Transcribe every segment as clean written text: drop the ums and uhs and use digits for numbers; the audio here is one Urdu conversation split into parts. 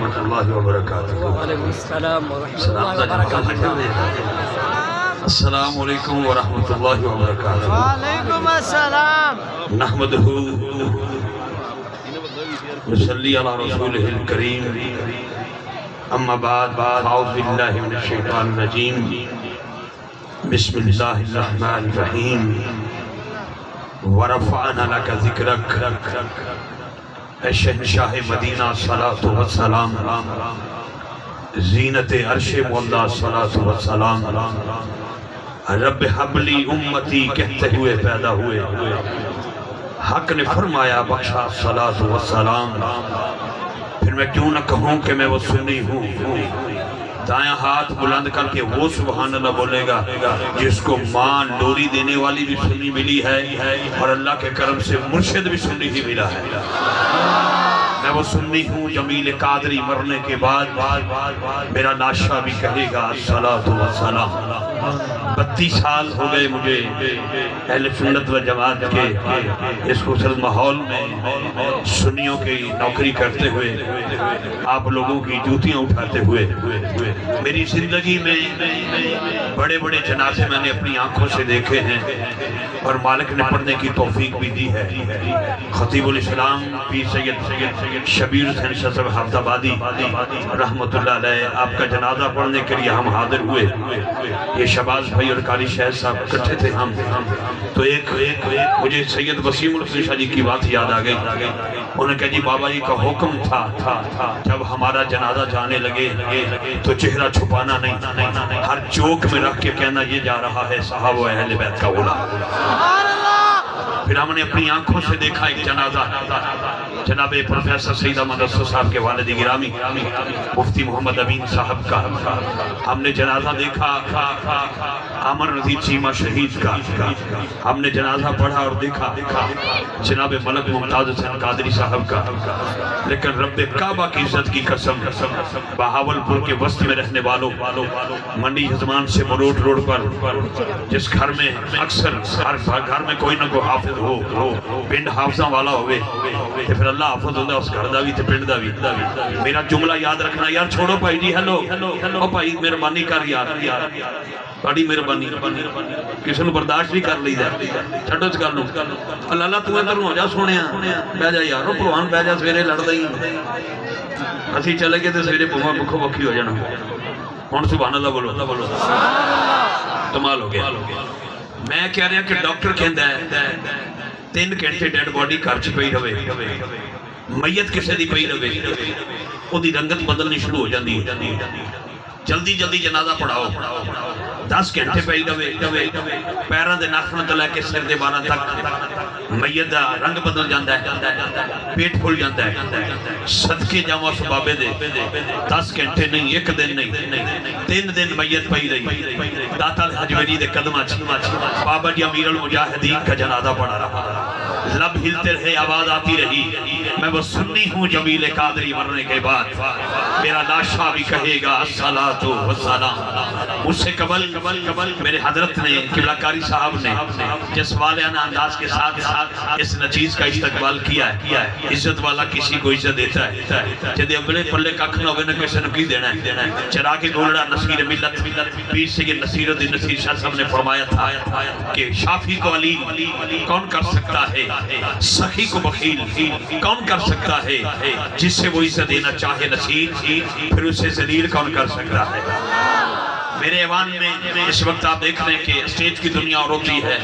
ورحمۃ اللہ وبرکاتہ۔ وعلیکم السلام ورحمۃ اللہ وبرکاتہ۔ السلام علیکم ورحمۃ اللہ وبرکاتہ۔ وعلیکم السلام۔ نحمدہ نصلی علی رسولہ الکریم، اما بعد اعوذ باللہ من الشیطان الرجیم، بسم اللہ الرحمن الرحیم۔ ورفعنا لک ذکرک، اے شہنشاہ مدینہ صلاۃ و سلام، زینت عرش مولا صلاۃ و سلام، رب حبلی امتی کہتے ہوئے پیدا ہوئے، حق نے فرمایا بخشا صلاۃ و سلام۔ پھر میں کیوں نہ کہوں کہ میں وہ سنی ہوں، دائیں ہاتھ بلند کر کے وہ سبحان اللہ بولے گا جس کو ماں ڈوری دینے والی بھی سنی ملی ہے اور اللہ کے کرم سے مرشد بھی سنی ہی ملا ہے۔ میں وہ سنی ہوں جمیل قادری مرنے کے بعد میرا ناشا بھی کہے گا الصلاۃ والسلام۔ 32 سال ہو گئے مجھے اہل سنت و جماعت کے اس خوشل ماحول میں سنیوں کی نوکری کرتے ہوئے، آپ لوگوں کی جوتیاں اٹھاتے ہوئے۔ میری زندگی میں بڑے بڑے جنازے میں نے اپنی آنکھوں سے دیکھے ہیں اور مالک نے پڑھنے کی توفیق بھی دی ہے۔ خطیب الاسلام پیر سید شبیر حسین شاہ صاحب حافظ آبادی رحمت اللہ علیہ، آپ کا جنازہ پڑھنے کے لیے ہم حاضر ہوئے۔ یہ شہباز بھائی اور قاری شہد صاحب اکٹھے تھے ہم، تو ایک مجھے سید وسیم الحسن شاہ جی کی بات یاد آ گئی۔ انہوں نے کہا جی بابا جی کا حکم تھا جب ہمارا جنازہ جانے لگے تو چہرہ چھپانا نہیں، ہر چوک میں رکھ کے کہنا یہ جا رہا ہے صحابہ اہل بیت کا غلام۔ پھر ہم نے اپنی آنکھوں سے دیکھا ایک جنازہ، جناب پروفیسر سید احمد رسول صاحب کے والد گرامی مفتی محمد امین صاحب کا۔ ہم نے جنازہ دیکھا عامر نذیر چیمہ شہید کا۔ ہم نے جنازہ پڑھا اور دیکھا جناب ملک ممتاز حسین قادری صاحب کا۔ لیکن رب کعبہ کی عزت کی قسم، بہاولپور کے وسط میں رہنے والوں، منڈی ہزمان سے مروٹ روڈ پر جس گھر میں اکثر ہر گھر میں کوئی نہ کوئی حافظ ہو، پنڈ حافظاں والا ہوئے، پھر اللہ حافظ ہوتا اس گھر دا بھی تے پنڈ دا بھی۔ میرا جملہ یاد رکھنا یار، چھوڑو بھائی جی، ہیلو او بھائی مہربانی کر یار، بڑی مہربانی، کسی نے برداشت بھی کر لی جائے، چھڑو اس گل نو۔ اللہ اللہ تو ادھر ہو جا سونیا، بہ جا یار، پروان بہ جا، سویرے لڑ دئی اسی چلے گئے تو سویرے بھوما بکھو بکھی ہو جانا۔ ہن سبحان اللہ بولو، کمال ہو گیا۔ میں کہہ رہا کہ ڈاکٹر کہندا ہے 3 گھنٹے ڈیڈ باڈی گھر چ پئی رہے، میت کسے دی پئی رہے، او دی رنگت بدلنی شروع ہو جاندی ہے۔ جلدی جلدی جنازہ پڑھاؤ، 10 گھنٹے پئی رہے، پیراں دے ناخن تو لے کے سر دے بالاں تک میت دا رنگ بدل جاندا ہے، پیٹ پھل جاندا ہے۔ صدقے جاواں اس بابے دے 10 گھنٹے نہیں، 1 دن نہیں، 3 دن میت پئی رہی۔ داتا حجویری دے قدماں چ بابا جی امیر المجاہدین کا جنازہ پڑھا رہا، لب ہلتے رہے، آواز آتی رہی، میں وہ سنی ہوں جمیل قادری مرنے کے بعد میرا لاشا بھی کہے گا الصلاۃ والسلام۔ مجھ سے قبل میرے حضرت نے قبلہ کاری صاحب نے جس والانہ انداز کے ساتھ اس نچیز کا استقبال کیا ہے، عزت والا کسی کو عزت دیتا ہے، جدے اگلے پلے ککھ نہ ہوئے نہ کسی نے کی دینا ہے۔ چراغ گولڑا نصیر ملت پیر سید نصیر الدین نصیر شاہ صاحب نے فرمایا تھا کہ شافی کو علی کون کر سکتا ہے، سخی کو بخیل کون کر سکتا ہے، جس سے وہ عزت دینا چاہے نصیر، پھر اسے ذلیل کون کر سکتا ہے۔ میرے ایوان میں اس وقت آپ دیکھ رہے ہیں کہ اسٹیج کی دنیا اور ہوتی ہے،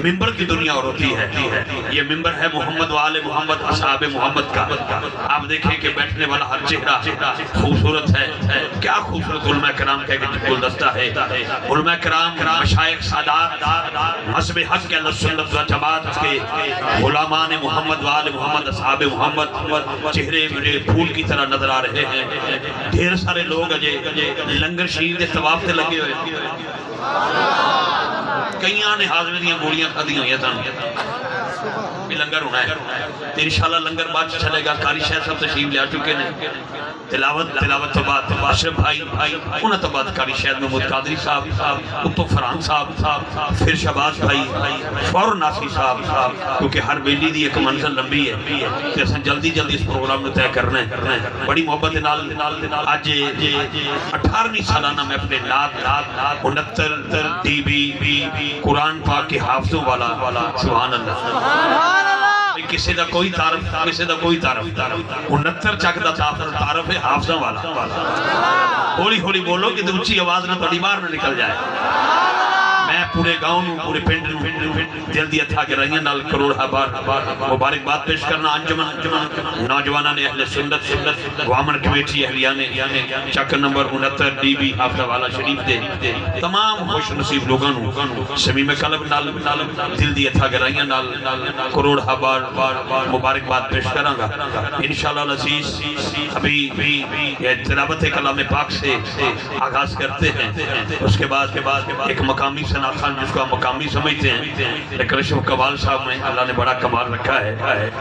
ممبر کی دنیا اور ہوتی ہے۔ یہ ممبر ہے محمد و آل محمد اصحاب محمد کا۔ آپ دیکھیں کہ بیٹھنے والا ہر چہرہ خوبصورت ہے، کیا خوبصورت علماء کرام کا ایک گلدستہ ہے۔ علماء کرام، مشائخ، سادات، مذہب حق کے اللہ سنت و جماعت کے غلامان محمد و آل محمد اصحاب محمد چہرے میرے پھول کی طرح نظر آ رہے ہیں۔ ڈھیر سارے لوگ اجے لنگر شریف کے طواف تے لگے ہوئے، کئیاں نے ہاضمے دیاں گولیاں کھادیاں ہوئیاں تھا، بھی لنگر ہونا ہے تو انشاءاللہ لنگر بعد چلے گا. قاری شاہ صاحب تشریف لے آ چکے ہیں. تلاوت تو بعد اشرف بھائی انہوں تو بعد قاری شاہ محمود قادری صاحب اتو فرحان صاحب پھر شہباز بھائی فور ناسی صاحب کیونکہ ہر بیلی دی ایک منزل لمبی ہے تو اساں جلدی اس پروگرام میں طے کرنا ہے. بڑی محبت نال اج 18ویں سالانہ محفل نعت 69 ٹی وی قرآن پاک کے حافظوں والا. سبحان اللہ. کسی دا کوئی تعارف 69 چک دا تعارف ہے حافظوں والا. ہولی بولو کہ اونچی آواز نہ تھوڑی باہر نہ نکل جائے. میں پورے گاؤں پورے پنڈ جلدی اتھا کے رہیاں نال کروڑ بار مبارکباد پیش کرنا. انجمن نوجوانہ نے اہل سنت گوامن کمیٹی اہلیان چک نمبر 69 ڈی بی حافظہ والا شریف دے تمام خوش نصیب لوگاں نو شمیم قلب نال دل دی اتھا کے رہیاں نال کروڑ بار مبارکباد پیش کراں گا انشاءاللہ العزیز. ابھی تلاوت کلام پاک سے آغاز کرتے ہیں. اس کے بعد ایک مقامی خان جس کو ہم مقامی سمجھتے ہیں لیکن اشرف قبال صاحب میں اللہ نے بڑا کمال رکھا ہے.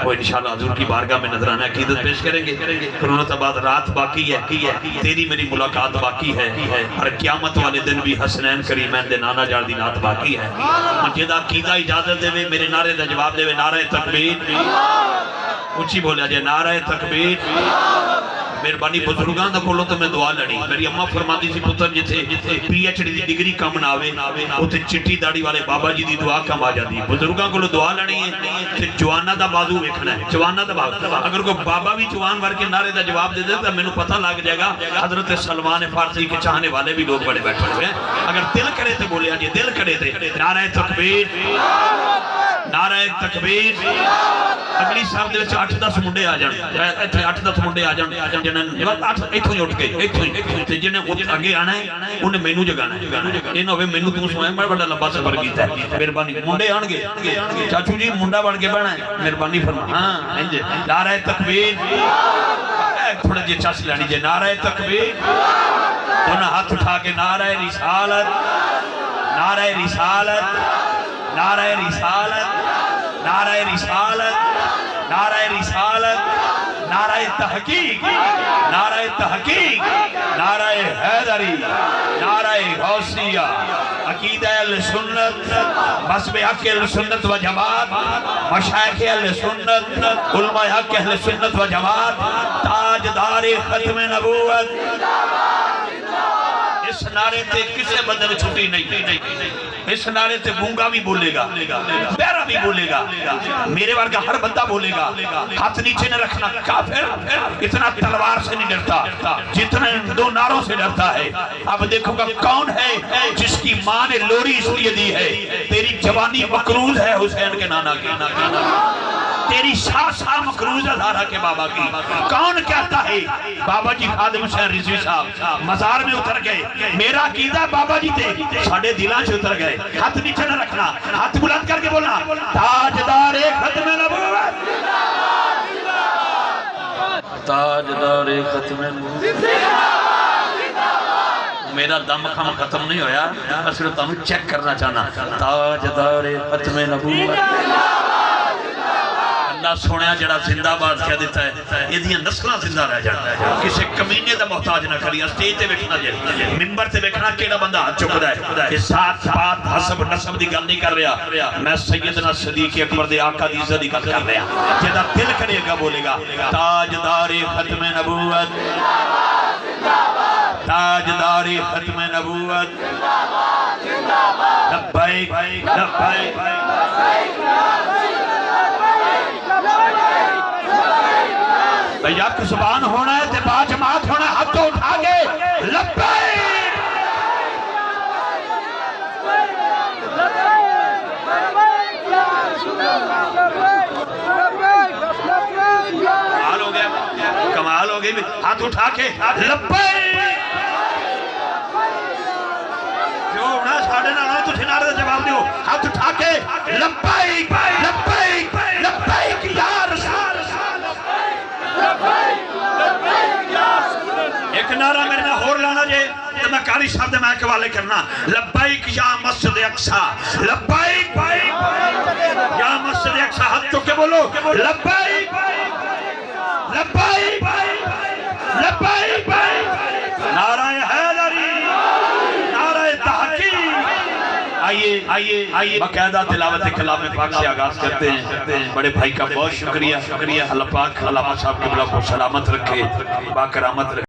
وہ انشاءاللہ حضور کی بارگاہ میں نظرانہ عقیدت پیش کریں گے. قرونت بعد رات باقی ہے, تیری میری ملاقات باقی ہے, اور قیامت والے دن بھی حسنین کریمین دے نانا جان دی نعت باقی ہے. جدا عقیدہ اجازت دے میرے نعرے دا جواب دے. نعرہ تکبیر اونچی بولیا جائے. نعرہ تکبیر. مہربانی بزرگاں دا کولوں تو میں دعا لڑی. میری اماں فرماتی سی پتر جتھے پی ایچ ڈی دی ڈگری کم نہ آوے اوتھے چٹی داڑھی والے بابا جی دی دعا کم آ جاتی. بزرگاں کولوں دعا لڑی ہے تے جواناں دا بازو ویکھنا ہے. جواناں دا بازو اگر کوئی بابا بھی جوان ور کے نعرے دا جواب دے دے تو مینوں پتہ لگ جائے گا حضرت سلمان فارسی کے چاہنے والے بھی لوگ بڑے بیٹھے ہوئے ہیں. اگر دل کرے تے بولیا جی دل کرے تے نعرہ تکبیر. نعرہ تکبیر. اگلی صاحب دے وچ 8-10 منڈے آ جان. ایتھے 8-10 منڈے آ جان جنہاں ایتھوں ہی اٹھ گئے ایتھوں تے جنہیں اگے آنا ہے انہیں مینوں جگانا ہے. یہ نہ ہوئے مینوں تو سنایا میں بڑا لمبا سفر کیتا ہے. مہربانی منڈے آن گے چاچو جی منڈا بن کے بہنا ہے. مہربانی فرما. ہاں انج نعرہ تکبیر. تھوڑا جی چس لینی جے. نعرہ تکبیر. انہاں ہاتھ اٹھا کے نعرہ رسالت. نعرہ رسالت. نعرہ رسالت. نعرہ رسالت. نعرہ رسالت. نعرہ تحقیق. نعرہ تحقیق. نعرہ حیدری. نعرہ غوثیہ. عقیدہ اہل سنت مذہب حق اہل سنت و جماعت مشائخ اہل سنت علماء حق اہل سنت و جماعت تاجدار ختم نبوت. اس نعرے تے کسے بندے میں چھٹی نہیں. اس نعرے تے گونگا بھی بولے گا, بہرا بھی بولے گا, میرے ورگا ہر بندہ بولے گا. ہاتھ نیچے نہ رکھنا. کافر اتنا تلوار سے نہیں ڈرتا جتنا دو نعروں سے ڈرتا ہے. اب دیکھو گا کون ہے جس کی ماں نے لوری اس لیے دی ہے تیری جوانی مقروض ہے حسین کے نانا کی. تیری شاہ مقروض ہے زہرا کے بابا کی. کون کہتا ہے بابا جی خادم حسین رضوی صاحب مزار میں اتر گئے. میرا عقیدہ بابا جی تے ساڑھے دلان سے اتر گئے. ہاتھ نیچے نہ رکھنا, ہاتھ بلند کر کے بولنا تاجدار ختم نبوت. تاجدار ختم نبوت. میرا دم خم ختم نہیں ہویا, صرف تمہیں چیک کرنا چاہنا. تاجدار ختم نبوت. اللہ سونیا جڑا زندہ باد کہہ دیتا ہے یہ دیاں نسلہ زندہ رہ جاتا ہے. کسی کمینے دا محتاج نہ کری. اسٹیج تے بیٹھنا جائے ممبر تے بیٹھنا کیڑا بندہ ہاتھ چکدا ہے. یہ ذات بات حسب نسب دی گل نہیں کر رہا. میں سیدنا صدیق اکبر دے آقا دی عزت دی گل کر رہا. جدا دل کرے گا بولے گا تاجدار ختم نبوت. تاجدار ختم نبوت. لبیک لبیک. یک زبان ہونا ہے تے با جماعت ہونا ہے. ہاتھ اٹھا کے لبیک. کمال ہو گیا, کمال ہو گئی. ہاتھ اٹھا کے لبیک. جو ہونا ساڑھے نانا تو نعرے دا جواب دیو. ہاتھ اٹھا کے لبیک لبیک لبیک یا رسول. ایک نعرہ میرے نہ ہور لانا جے میں قاری صاحب دے میں کے والے کرنا لبیک یا مسجد اقصی لبیک یا مسجد اقصی ہاتھ چکے بولو لبیک لبیک لبیک نعرہ حیدری نعرہ تحقیق آئیے باقاعدہ تلاوت کلام پاک سے آغاز کرتے ہیں بڑے بھائی کا بہت شکریہ اللہ پاک علامہ صاحب قبلہ کو سلامت رکھے باکرامت رکھے